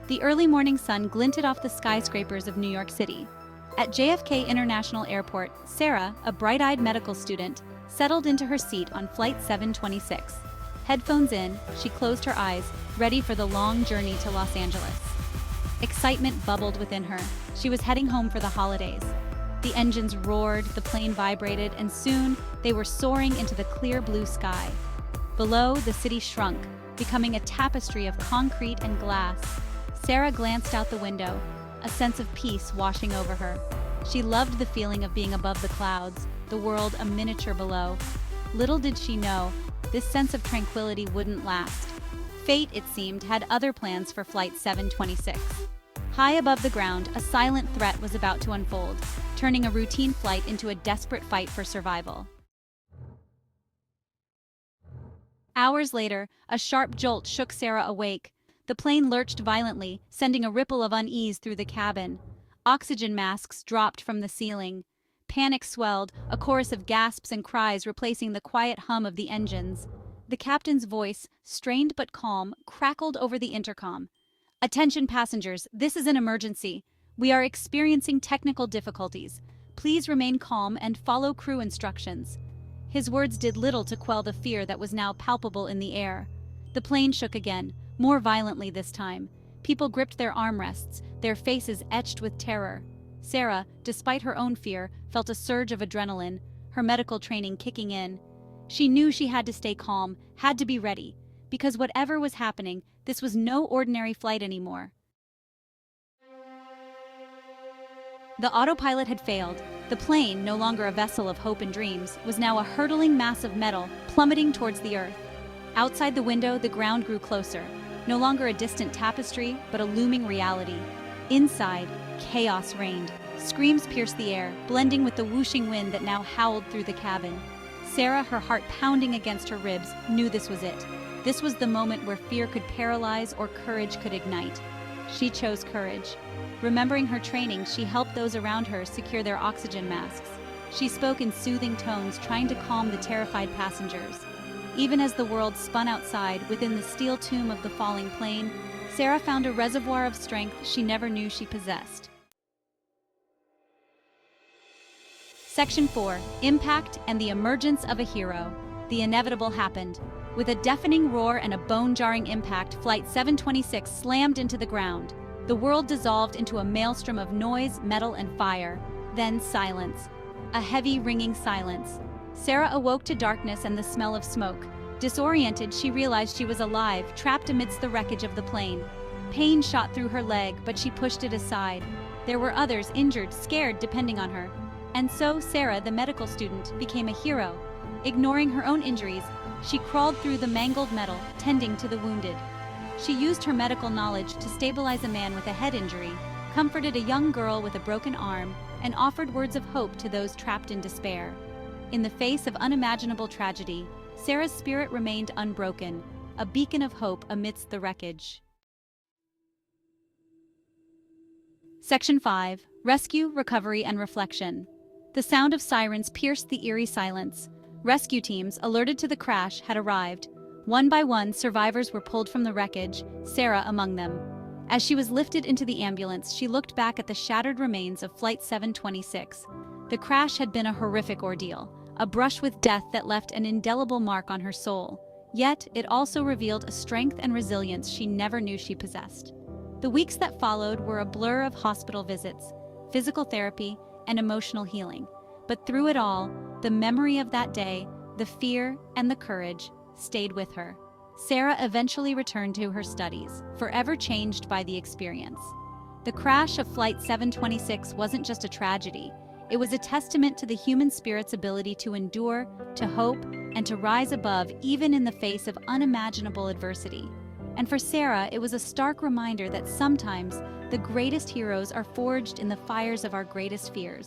The early morning sun glinted off the skyscrapers of New York City. At JFK International Airport, Sarah, a bright-eyed medical student, settled into her seat on Flight 726. Headphones in, she closed her eyes, ready for the long journey to Los Angeles. Excitement bubbled within her. She was heading home for the holidays. The engines roared, the plane vibrated, and soon they were soaring into the clear blue sky. Below, the city shrunk, becoming a tapestry of concrete and glass. Sarah glanced out the window, a sense of peace washing over her. She loved the feeling of being above the clouds, the world a miniature below. Little did she know, this sense of tranquility wouldn't last. Fate, it seemed, had other plans for Flight 726. High above the ground, a silent threat was about to unfold, turning a routine flight into a desperate fight for survival. Hours later, a sharp jolt shook Sarah awake. The plane lurched violently, sending a ripple of unease through the cabin. Oxygen masks dropped from the ceiling. Panic swelled, a chorus of gasps and cries replacing the quiet hum of the engines. The captain's voice, strained but calm, crackled over the intercom. "Attention passengers, this is an emergency. We are experiencing technical difficulties. Please remain calm and follow crew instructions." His words did little to quell the fear that was now palpable in the air. The plane shook again, more violently this time. People gripped their armrests, their faces etched with terror. Sarah, despite her own fear, felt a surge of adrenaline, her medical training kicking in. She knew she had to stay calm, had to be ready, because whatever was happening, this was no ordinary flight anymore. The autopilot had failed. The plane, no longer a vessel of hope and dreams, was now a hurtling mass of metal, plummeting towards the earth. Outside the window, the ground grew closer, no longer a distant tapestry, but a looming reality. Inside, chaos reigned. Screams pierced the air, blending with the whooshing wind that now howled through the cabin. Sarah, her heart pounding against her ribs, knew this was it. This was the moment where fear could paralyze or courage could ignite. She chose courage. Remembering her training, she helped those around her secure their oxygen masks. She spoke in soothing tones, trying to calm the terrified passengers. Even as the world spun outside, within the steel tomb of the falling plane, Sarah found a reservoir of strength she never knew she possessed. Section 4. Impact and the Emergence of a Hero. The inevitable happened. With a deafening roar and a bone-jarring impact, Flight 726 slammed into the ground. The world dissolved into a maelstrom of noise, metal, and fire. Then silence. A heavy, ringing silence. Sarah awoke to darkness and the smell of smoke. Disoriented, she realized she was alive, trapped amidst the wreckage of the plane. Pain shot through her leg, but she pushed it aside. There were others, injured, scared, depending on her. And so Sarah, the medical student, became a hero. Ignoring her own injuries, she crawled through the mangled metal, tending to the wounded. She used her medical knowledge to stabilize a man with a head injury, comforted a young girl with a broken arm, and offered words of hope to those trapped in despair. In the face of unimaginable tragedy, Sarah's spirit remained unbroken, a beacon of hope amidst the wreckage. Section 5. Rescue, Recovery, and Reflection. The sound of sirens pierced the eerie silence. Rescue teams, alerted to the crash, had arrived. One by one, survivors were pulled from the wreckage, Sarah among them. As she was lifted into the ambulance, she looked back at the shattered remains of Flight 726. The crash had been a horrific ordeal, a brush with death that left an indelible mark on her soul. Yet, it also revealed a strength and resilience she never knew she possessed. The weeks that followed were a blur of hospital visits, physical therapy, and emotional healing. But through it all, the memory of that day, the fear, and the courage stayed with her. Sarah eventually returned to her studies, forever changed by the experience. The crash of Flight 726 wasn't just a tragedy. It was a testament to the human spirit's ability to endure, to hope, and to rise above even in the face of unimaginable adversity. And for Sarah, it was a stark reminder that sometimes the greatest heroes are forged in the fires of our greatest fears.